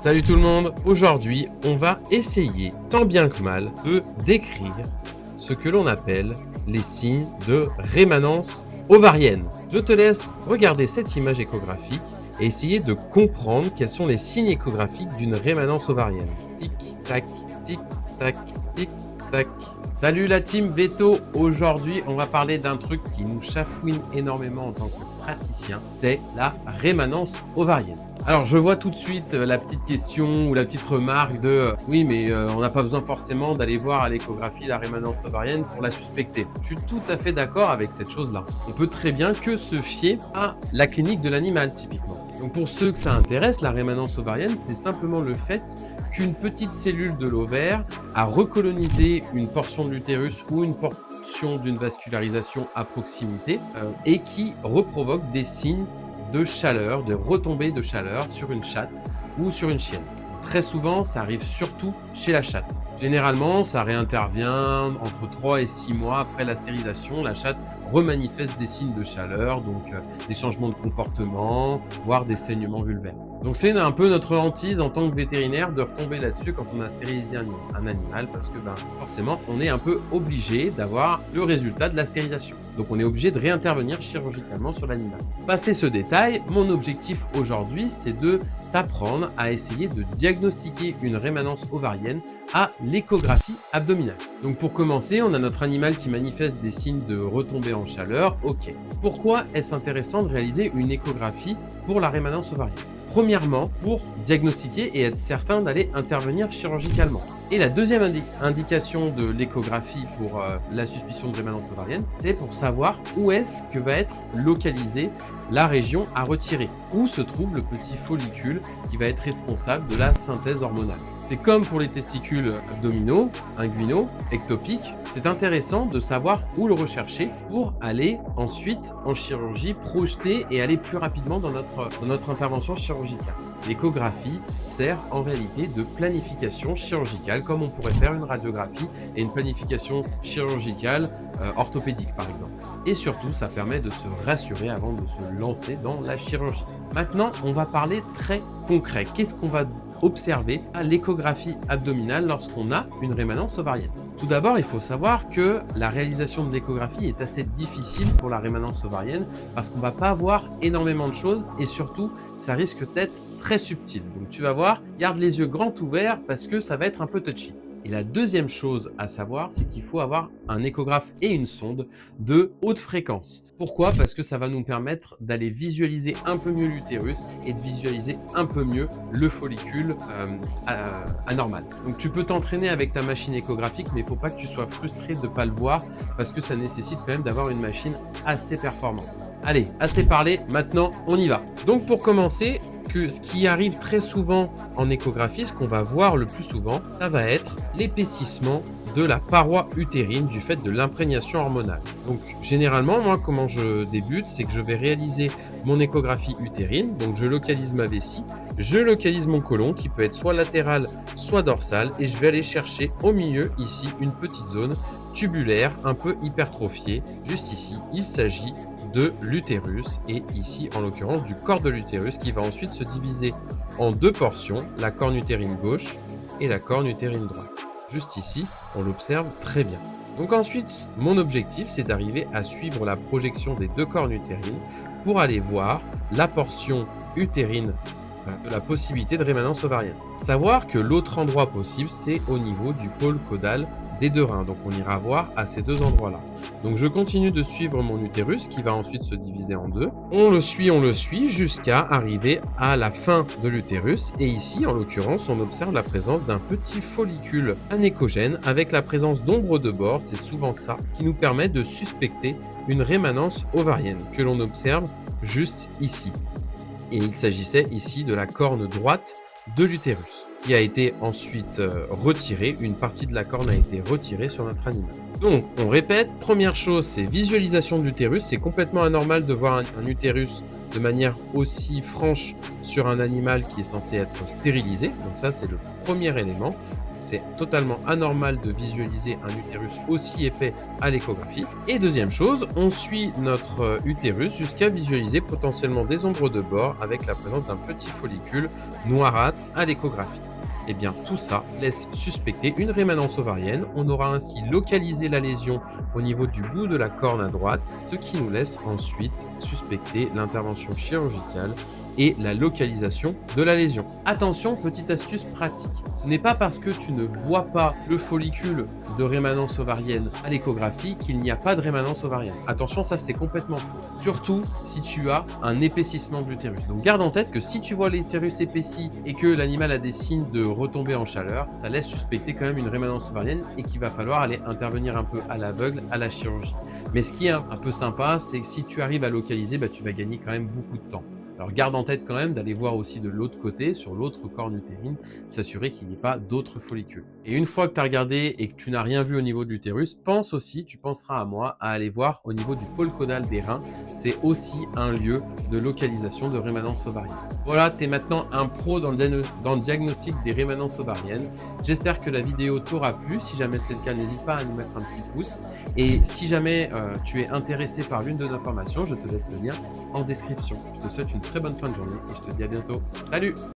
Salut tout le monde, aujourd'hui on va essayer tant bien que mal de décrire ce que l'on appelle les signes de rémanence ovarienne. Je te laisse regarder cette image échographique et essayer de comprendre quels sont les signes échographiques d'une rémanence ovarienne. Tic tac, tic tac, tic tac. Salut la team Veto, aujourd'hui on va parler d'un truc qui nous chafouine énormément en tant que praticien, c'est la rémanence ovarienne. Alors je vois tout de suite la petite question ou la petite remarque de oui mais on n'a pas besoin forcément d'aller voir à l'échographie la rémanence ovarienne pour la suspecter. Je suis tout à fait d'accord avec cette chose-là. On peut très bien que se fier à la clinique de l'animal typiquement. Donc pour ceux que ça intéresse, la rémanence ovarienne, c'est simplement le fait qu'une petite cellule de l'ovaire a recolonisé une portion de l'utérus ou une portion d'une vascularisation à proximité et qui reprovoque des signes de chaleur, de retombées de chaleur sur une chatte ou sur une chienne. Très souvent, ça arrive surtout chez la chatte. Généralement, ça réintervient entre 3 et 6 mois après la stérilisation. La chatte remanifeste des signes de chaleur, donc des changements de comportement, voire des saignements vulvaires. Donc c'est un peu notre hantise en tant que vétérinaire de retomber là-dessus quand on a stérilisé un animal parce que forcément on est un peu obligé d'avoir le résultat de la stérilisation. Donc on est obligé de réintervenir chirurgicalement sur l'animal. Passé ce détail, mon objectif aujourd'hui c'est de t'apprendre à essayer de diagnostiquer une rémanence ovarienne à l'échographie abdominale. Donc pour commencer, on a notre animal qui manifeste des signes de retombée en chaleur. Ok. Pourquoi est-ce intéressant de réaliser une échographie pour la rémanence ovarienne ? Premièrement, pour diagnostiquer et être certain d'aller intervenir chirurgicalement. Et la deuxième indication de l'échographie pour la suspicion de rémanence ovarienne, c'est pour savoir où est-ce que va être localisée la région à retirer, où se trouve le petit follicule qui va être responsable de la synthèse hormonale. C'est comme pour les testicules abdominaux, inguinaux, ectopiques, c'est intéressant de savoir où le rechercher pour aller ensuite en chirurgie, projeter et aller plus rapidement dans notre intervention chirurgicale. L'échographie sert en réalité de planification chirurgicale comme on pourrait faire une radiographie et une planification chirurgicale orthopédique par exemple. Et surtout, ça permet de se rassurer avant de se lancer dans la chirurgie. Maintenant, on va parler très concret. Qu'est-ce qu'on va observer à l'échographie abdominale lorsqu'on a une rémanence ovarienne? Tout d'abord, il faut savoir que la réalisation de l'échographie est assez difficile pour la rémanence ovarienne parce qu'on ne va pas voir énormément de choses et surtout, ça risque d'être très subtil. Donc tu vas voir, garde les yeux grands ouverts parce que ça va être un peu touchy. Et la deuxième chose à savoir, c'est qu'il faut avoir un échographe et une sonde de haute fréquence. Pourquoi? Parce que ça va nous permettre d'aller visualiser un peu mieux l'utérus et de visualiser un peu mieux le follicule anormal. Donc tu peux t'entraîner avec ta machine échographique, mais il ne faut pas que tu sois frustré de ne pas le voir parce que ça nécessite quand même d'avoir une machine assez performante. Allez, assez parlé, maintenant on y va. Donc pour commencer, ce qui arrive très souvent en échographie, ce qu'on va voir le plus souvent, ça va être l'épaississement de la paroi utérine du fait de l'imprégnation hormonale. Donc généralement, moi comment je débute, c'est que je vais réaliser mon échographie utérine, donc je localise ma vessie, je localise mon côlon qui peut être soit latéral, soit dorsal, et je vais aller chercher au milieu ici une petite zone tubulaire un peu hypertrophiée. Juste ici, il s'agit de l'utérus et ici en l'occurrence du corps de l'utérus qui va ensuite se diviser en deux portions, la corne utérine gauche et la corne utérine droite. Juste ici, on l'observe très bien. Donc ensuite, mon objectif, c'est d'arriver à suivre la projection des deux cornes utérines pour aller voir la portion utérine de la possibilité de rémanence ovarienne. Savoir que l'autre endroit possible, c'est au niveau du pôle caudal des deux reins. Donc on ira voir à ces deux endroits-là. Donc je continue de suivre mon utérus qui va ensuite se diviser en deux. On le suit jusqu'à arriver à la fin de l'utérus. Et ici, en l'occurrence, on observe la présence d'un petit follicule anéchogène avec la présence d'ombres de bord. C'est souvent ça qui nous permet de suspecter une rémanence ovarienne que l'on observe juste ici. Et il s'agissait ici de la corne droite de l'utérus qui a été ensuite retirée. Une partie de la corne a été retirée sur notre animal. Donc, on répète, première chose, c'est visualisation de l'utérus. C'est complètement anormal de voir un utérus de manière aussi franche sur un animal qui est censé être stérilisé. Donc ça, c'est le premier élément. c'est totalement anormal de visualiser un utérus aussi épais à l'échographie. Et deuxième chose, on suit notre utérus jusqu'à visualiser potentiellement des ombres de bord avec la présence d'un petit follicule noirâtre à l'échographie. Eh bien, tout ça laisse suspecter une rémanence ovarienne. On aura ainsi localisé la lésion au niveau du bout de la corne à droite, ce qui nous laisse ensuite suspecter l'intervention chirurgicale et la localisation de la lésion. Attention, petite astuce pratique. Ce n'est pas parce que tu ne vois pas le follicule de rémanence ovarienne à l'échographie qu'il n'y a pas de rémanence ovarienne. Attention, ça c'est complètement faux. Surtout si tu as un épaississement de l'utérus. Donc garde en tête que si tu vois l'utérus épaissi et que l'animal a des signes de retombée en chaleur, ça laisse suspecter quand même une rémanence ovarienne et qu'il va falloir aller intervenir un peu à l'aveugle à la chirurgie. Mais ce qui est un peu sympa, c'est que si tu arrives à localiser, tu vas gagner quand même beaucoup de temps. Alors garde en tête quand même d'aller voir aussi de l'autre côté, sur l'autre corne utérine, s'assurer qu'il n'y ait pas d'autres follicules. Et une fois que tu as regardé et que tu n'as rien vu au niveau de l'utérus, pense aussi, tu penseras à moi, à aller voir au niveau du pôle caudal des reins. C'est aussi un lieu de localisation de rémanence ovarienne. Voilà, tu es maintenant un pro dans le diagnostic des rémanences ovariennes. J'espère que la vidéo t'aura plu. Si jamais c'est le cas, n'hésite pas à nous mettre un petit pouce. Et si jamais tu es intéressé par l'une de nos formations, je te laisse le lien en description. Je te souhaite une très bonne fin de journée et je te dis à bientôt. Salut!